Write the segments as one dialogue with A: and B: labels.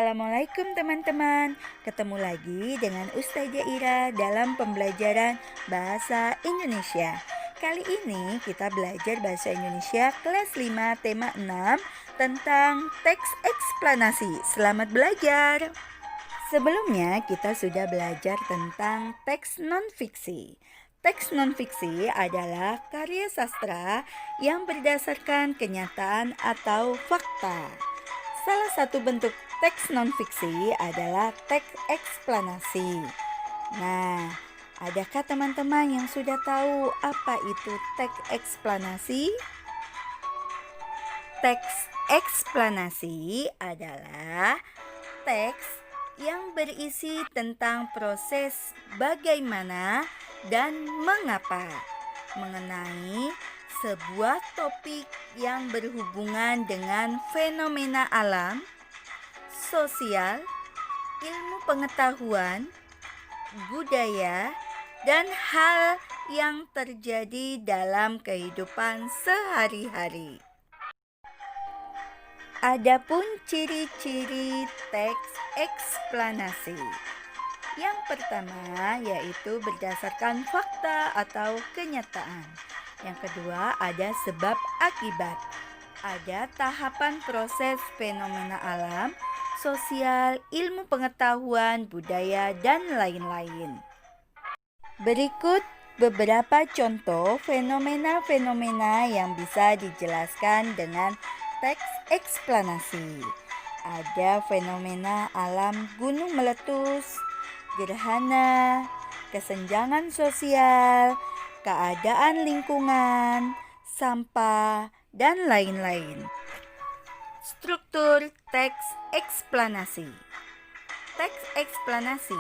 A: Assalamualaikum teman-teman. Ketemu lagi dengan Ustazah Ira dalam pembelajaran Bahasa Indonesia. Kali ini kita belajar Bahasa Indonesia kelas 5 tema 6 tentang teks eksplanasi. Selamat belajar. Sebelumnya kita sudah belajar tentang teks non-fiksi. Teks non-fiksi adalah karya sastra yang berdasarkan kenyataan atau fakta. Salah satu bentuk teks non-fiksi adalah teks eksplanasi. Nah, adakah teman-teman yang sudah tahu apa itu teks eksplanasi? Teks eksplanasi adalah teks yang berisi tentang proses bagaimana dan mengapa mengenai sebuah topik yang berhubungan dengan fenomena alam, sosial, ilmu pengetahuan, budaya, dan hal yang terjadi dalam kehidupan sehari-hari. Adapun ciri-ciri teks eksplanasi. Yang pertama yaitu berdasarkan fakta atau kenyataan. Yang kedua ada sebab akibat. Ada tahapan proses fenomena alam, sosial, ilmu pengetahuan, budaya, dan lain-lain. Berikut beberapa contoh fenomena-fenomena yang bisa dijelaskan dengan teks eksplanasi. Ada fenomena alam gunung meletus, gerhana, kesenjangan sosial, keadaan lingkungan, sampah, dan lain-lain. Struktur teks eksplanasi. Teks eksplanasi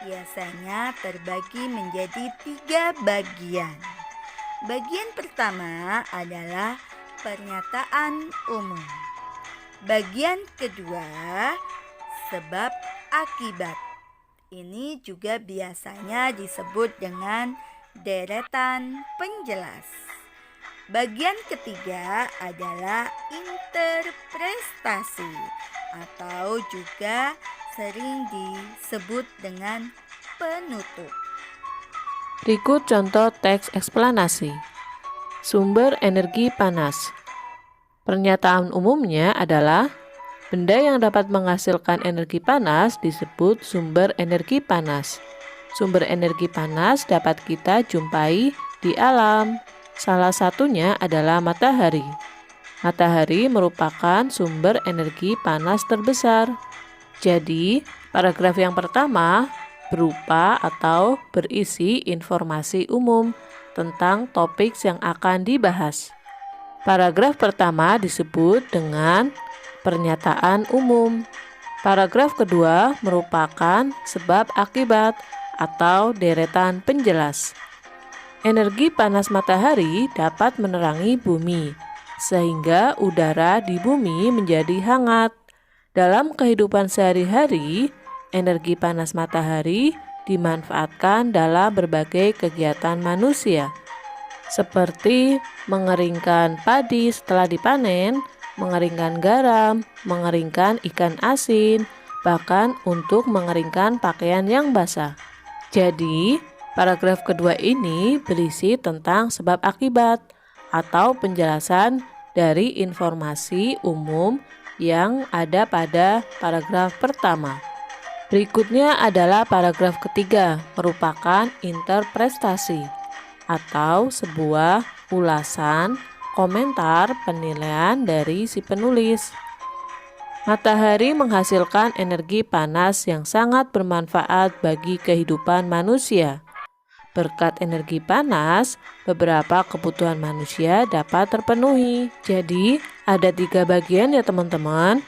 A: biasanya terbagi menjadi 3 bagian. Bagian pertama adalah pernyataan umum. Bagian kedua, sebab akibat. Ini juga biasanya disebut dengan deretan penjelas. Bagian ketiga adalah interpretasi atau juga sering disebut dengan penutup.
B: Berikut contoh teks eksplanasi. Sumber energi panas. Pernyataan umumnya adalah benda yang dapat menghasilkan energi panas disebut sumber energi panas. Sumber energi panas dapat kita jumpai di alam. Salah satunya adalah matahari. Matahari merupakan sumber energi panas terbesar. Jadi, paragraf yang pertama berupa atau berisi informasi umum tentang topik yang akan dibahas. Paragraf pertama disebut dengan pernyataan umum. Paragraf kedua merupakan sebab akibat atau deretan penjelas. Energi panas matahari dapat menerangi bumi, sehingga udara di bumi menjadi hangat. Dalam kehidupan sehari-hari, energi panas matahari dimanfaatkan dalam berbagai kegiatan manusia, seperti mengeringkan padi setelah dipanen, mengeringkan garam, mengeringkan ikan asin, bahkan untuk mengeringkan pakaian yang basah. Jadi, paragraf kedua ini berisi tentang sebab akibat atau penjelasan dari informasi umum yang ada pada paragraf pertama. Berikutnya adalah paragraf ketiga, merupakan interpretasi atau sebuah ulasan, komentar, penilaian dari si penulis. Matahari menghasilkan energi panas yang sangat bermanfaat bagi kehidupan manusia. Berkat energi panas, beberapa kebutuhan manusia dapat terpenuhi. Jadi, ada 3 bagian ya teman-teman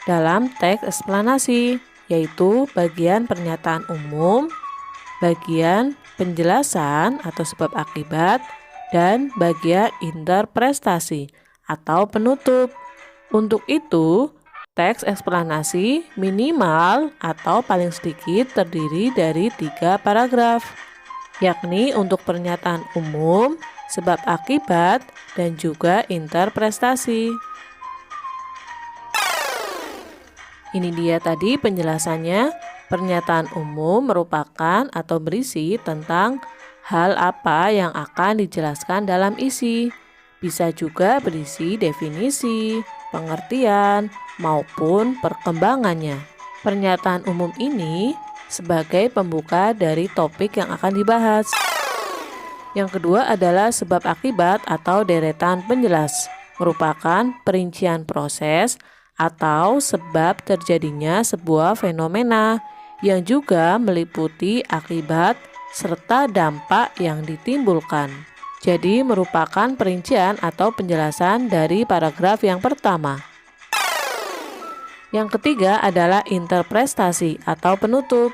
B: dalam teks eksplanasi, yaitu bagian pernyataan umum, bagian penjelasan atau sebab akibat, dan bagian interpretasi atau penutup. Untuk itu, teks eksplanasi minimal atau paling sedikit terdiri dari 3 paragraf, yakni untuk pernyataan umum, sebab akibat, dan juga interpretasi. Ini dia tadi penjelasannya. Pernyataan umum merupakan atau berisi tentang hal apa yang akan dijelaskan dalam isi. Bisa juga berisi definisi, pengertian, maupun perkembangannya. Pernyataan umum ini sebagai pembuka dari topik yang akan dibahas. Yang kedua adalah sebab akibat atau deretan penjelas, merupakan perincian proses atau sebab terjadinya sebuah fenomena yang juga meliputi akibat serta dampak yang ditimbulkan. Jadi merupakan perincian atau penjelasan dari paragraf yang pertama. Yang ketiga adalah interpretasi atau penutup,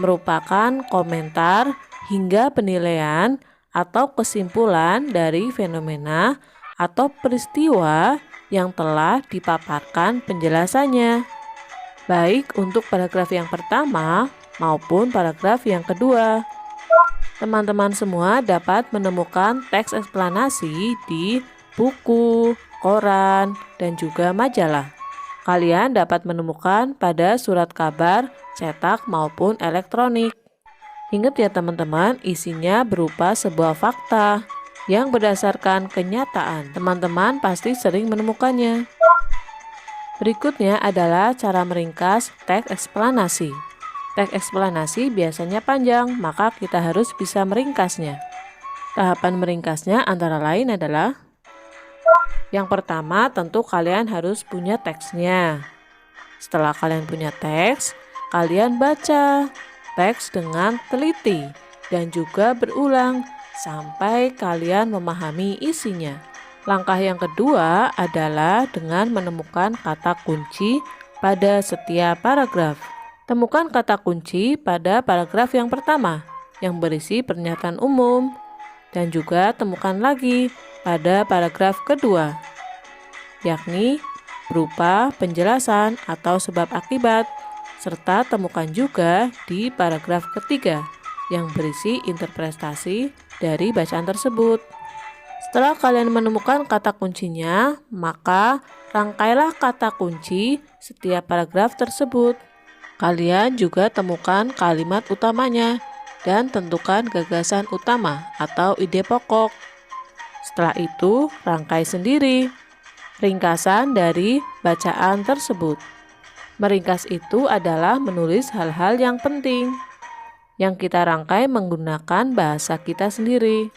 B: merupakan komentar hingga penilaian atau kesimpulan dari fenomena atau peristiwa yang telah dipaparkan penjelasannya, baik untuk paragraf yang pertama maupun paragraf yang kedua. Teman-teman semua dapat menemukan teks eksplanasi di buku, koran, dan juga majalah. Kalian dapat menemukan pada surat kabar, cetak maupun elektronik. Ingat ya teman-teman, isinya berupa sebuah fakta yang berdasarkan kenyataan. Teman-teman pasti sering menemukannya. Berikutnya adalah cara meringkas teks eksplanasi. Teks eksplanasi biasanya panjang, maka kita harus bisa meringkasnya. Tahapan meringkasnya antara lain adalah: yang pertama, tentu kalian harus punya teksnya. Setelah kalian punya teks, kalian baca teks dengan teliti dan juga berulang sampai kalian memahami isinya. Langkah yang kedua adalah dengan menemukan kata kunci pada setiap paragraf. Temukan kata kunci pada paragraf yang pertama yang berisi pernyataan umum, dan juga temukan lagi pada paragraf kedua, yakni berupa penjelasan atau sebab akibat, serta temukan juga di paragraf ketiga yang berisi interpretasi dari bacaan tersebut. Setelah kalian menemukan kata kuncinya, maka rangkailah kata kunci setiap paragraf tersebut. Kalian juga temukan kalimat utamanya dan tentukan gagasan utama atau ide pokok. Setelah itu, rangkai sendiri ringkasan dari bacaan tersebut. Meringkas itu adalah menulis hal-hal yang penting yang kita rangkai menggunakan bahasa kita sendiri.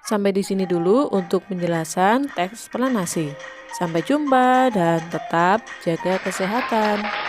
B: Sampai di sini dulu untuk penjelasan teks eksplanasi. Sampai jumpa dan tetap jaga kesehatan.